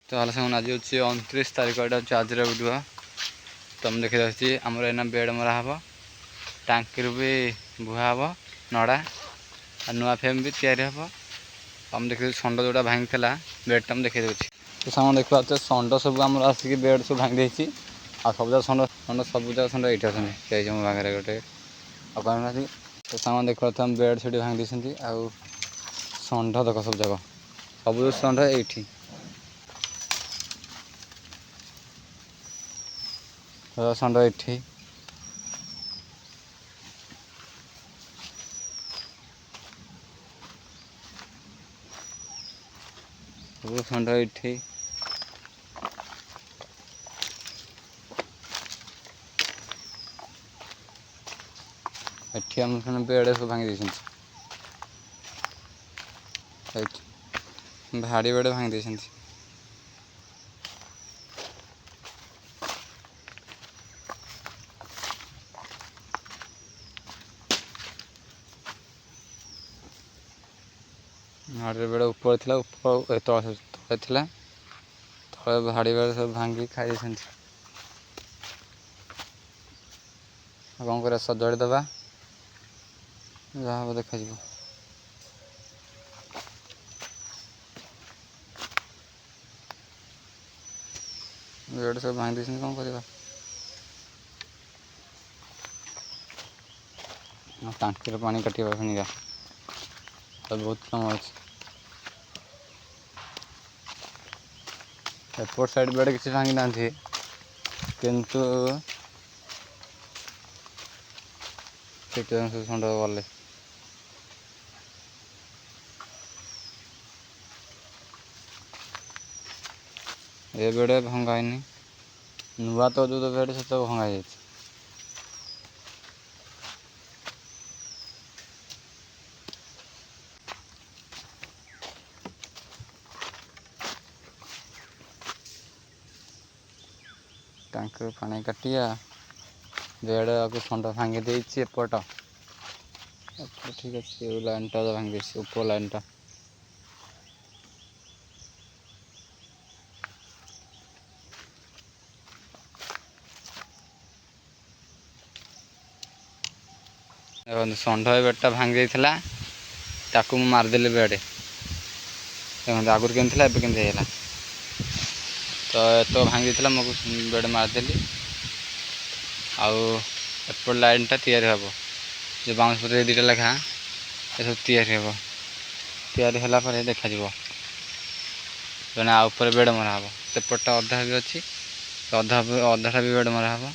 तो हाल सामान आज हूँ 29 तारीख यहाँ हूँ आज भिडियो तुम देखी रही आमर एना बेड मरा हम टांकी भी बुहा हम नड़ा नुआ फ्रेम भी या तुम देखिए षंड जोटा भांगी बेड तुम देखी दूसरी तो सामान देखा षंड सब आम आसिक बेड सब भांगी देती आ सब जगह षंड षंड सब जगह षंड ये अच्छे मो पाखे गोटे कहीं तो सामान देखा बेड से भांगी देती आउ षंड देख सब जगह सब षंड ये षंड ये सब षंड ये आम बेड सब भांगी भाड़ी बेड भांगी भाड़ी बेड ऊपर थी ऊपर तले थी तले भाड़ी बेड सब भांगी खाई कौन कर सजाड़ी दबा जहाँ हम देखा बेड सब भांगी कौन कर टांकी पानी काटा खुनिका तो बहुत कम अच्छे एपट साइड बेड किसी भांगी ना किंतु षंड गले ये बेड भंगाई नुआ तो जो बेड से तो भंगा जाए टांकी पानी काटिया बेड आगे षंड भांगी देती एपट ठीक अच्छे लाइन टा भांगी ऊपर लाइन टा देखो षंड बेडटा भांगी देता मारदेली बेड देखो आगुरी केमती एवं केमती है तो भांगी देता मो बेड मारदेली आउट लाइन टा या जो बाउंस पत्र दुटा लेखा ये सब या देखा आउपर बेड मरा हम सेपटा अधा भी अच्छी अधा अधाटा भी बेड मरा हम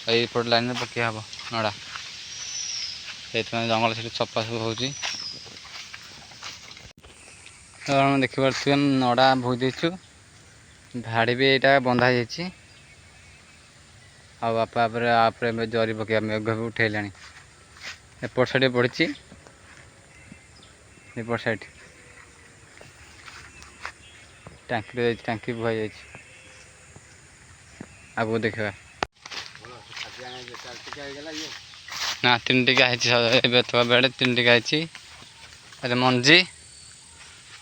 यपट लाइन में पकिया हम नड़ा से जंगल से सफा सब हो देखिपे नड़ा भोई देचु भाड़ी भी यहाँ बंधा जाइए आप जरी पकड़ा मेघ भी उठेला एपट साइड पड़ी एपट साइड टांकी टांकी बुहा जा आगे देखा ना तीन टिका है बेड तीन टिका है मंजी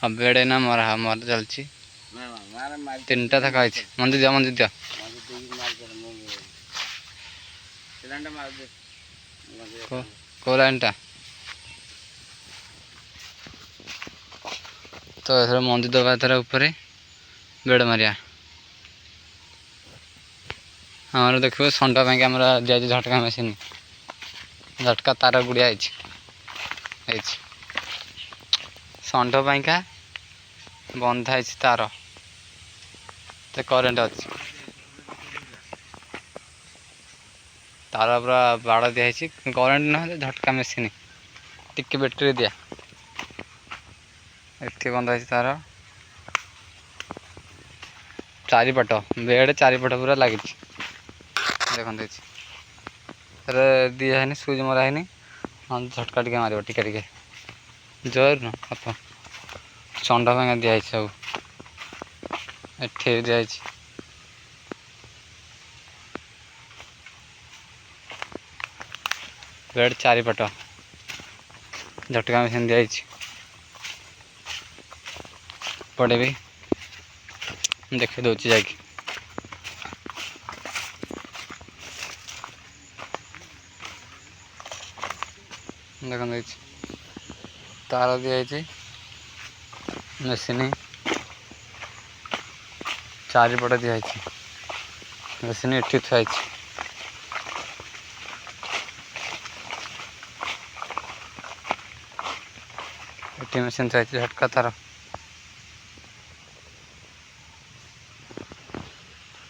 और बेड ना मरा मर चलती तीन टा थका मंजी दिया मंजी दिया को लाइन टा तो एथर मंजी दबा थर ऊपर बेड मारिया हमारे देखो षंड पाई दिया झटका मेसीन झटका तार गुड़िया षंड पाइका बंधा तार करेन्ट अच्छी तार पूरा बाड़ दिखाई करेन्ट ना झटका मेसीन टिके बैटेरी दिया ये बंधा तार चारिपट बेड चारिपट पूरा लगी देखते दिखाई सुच मरा है हाँ झटका टे मार टिके जोर न आप षंड भांगा दिखाई सब ये दिखाई बेड चारिपट झटका मेसीन दिखाई पड़े भी ଦେଖେଇ ଦେଉଛି ଯାଇକି। ଦେଖନ୍ତୁ ହେଇଛି ତାର ଦିଆହେଇଛି, ମେସିନ୍ ଚାରିପଟେ ଦିଆହେଇଛି, ମେସିନ୍ ଏଠି ଥୁଆ ହେଇଛି। ଏଠି ମେସିନ୍ ଥୁଆ ହେଇଛି, ଝଟକା ତାର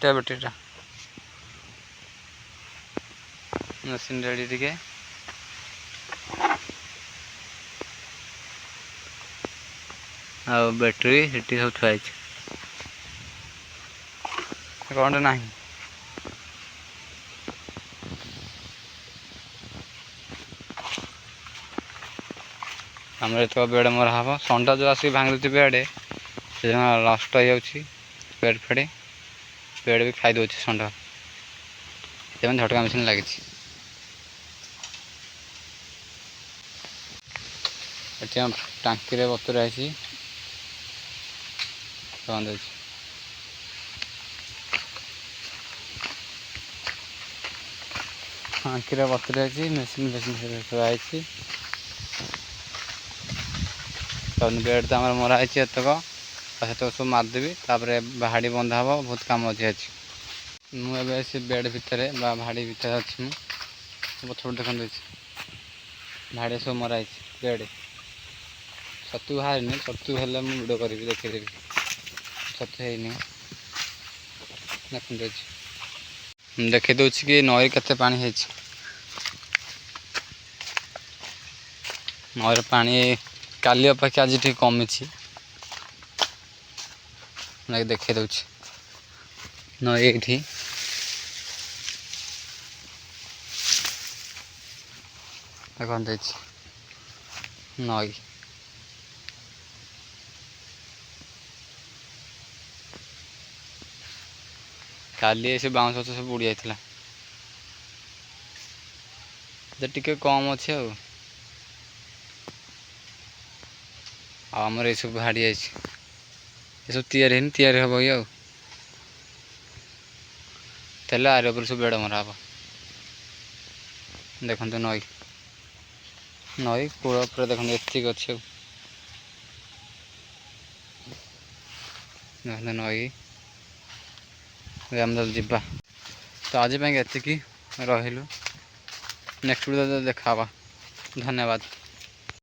ବ୍ୟାଟେରୀଟା। ମେସିନ୍ ରେଡ଼ି ଟିକେ। ଆଉ ବ୍ୟାଟେରୀ ସେଠି ସବୁ ଥୁଆ ହେଇଛି, କରେଣ୍ଟ ନାହିଁ। ଆମର ଏତକ ବେଡ଼ ମରା ହେବ। ଷଣ୍ଢ ଯେଉଁ ଆସିକି ଭାଙ୍ଗି ଦେଉଛି ବେଡ଼, ସେଦିନ ନଷ୍ଟ ହେଇଯାଉଛି ବେଡ଼ ଫେଡ଼, ବେଡ଼ ବି ଖାଇଦେଉଛି ଷଣ୍ଢ, ସେଥିପାଇଁ ଝଟକା ମେସିନ୍ ଲାଗିଛି। ଏଠି ଆମ ଟାଙ୍କିରେ ବତୁରା ହେଇଛି, ବନ୍ଦ ହେଇଛି। ଟାଙ୍କିରେ ବତୁରା ହେଇଛି, ମେସିନ୍ ଥୁଆ ହେଇଛି। ବେଡ଼ ତ ଆମର ମରା ହେଇଛି ଏତକ, ଆଉ ସେତକ ସବୁ ମାରିଦେବି, ତାପରେ ଭାଡ଼ି ବନ୍ଧା ହେବ, ବହୁତ କାମ ଅଛି ଆଜି। ମୁଁ ଏବେ ସେ ବେଡ଼ ଭିତରେ ବା ଭାଡ଼ି ଭିତରେ ଅଛି। ମୁଁ ପଛପଟେ ଦେଖନ୍ତୁ ହେଇଛି ଭାଡ଼ି ସବୁ ମରା ହେଇଛି ବେଡ଼। ଛତୁ ବାହାରିନି, ଛତୁ ହେଲେ ମୁଁ ଭିଡ଼ିଓ କରିବି, ଦେଖେଇଦେବି। ଛତୁ ହେଇନି, ଦେଖନ୍ତୁ ହେଇଛି। ଦେଖେଇ ଦେଉଛି କି ନଈରେ କେତେ ପାଣି ହେଇଛି। ନଈର ପାଣି କାଲି ଅପେକ୍ଷା ଆଜି ଟିକେ କମିଛି, ଦେଖେଇ ଦେଉଛି। ନଈ ଏଇଠି, ଦେଖନ୍ତୁ ହେଇଛି ନଈ। କାଲି ସେ ବାଉଁଶ ଗଛ ସବୁ ବୁଡ଼ି ଯାଇଥିଲା, ଟିକେ କମ୍ ଅଛି। ଆଉ ଆମର ଏସବୁ ଭାଡ଼ି ଯାଇଛି, ଏସବୁ ତିଆରି ହେଇନି, ତିଆରି ହେବ ଇଏ। ଆଉ ତାହେଲେ ଆରି ଉପରେ ସବୁ ବେଡ଼ ମରା ହେବ। ଦେଖନ୍ତୁ ନଈ, ନଈ କୂଳ ଉପରେ ଦେଖନ୍ତୁ ଏତିକି ଅଛି। ଆଉ ଦେଖନ୍ତୁ ନଈ, ଆମେ ଯିବା। ତ ଆଜି ପାଇଁ ଏତିକି, ରହିଲୁ। ନେକ୍ସଟ ଭିଡ଼ିଓରେ ଦେଖା ହେବା। ଧନ୍ୟବାଦ।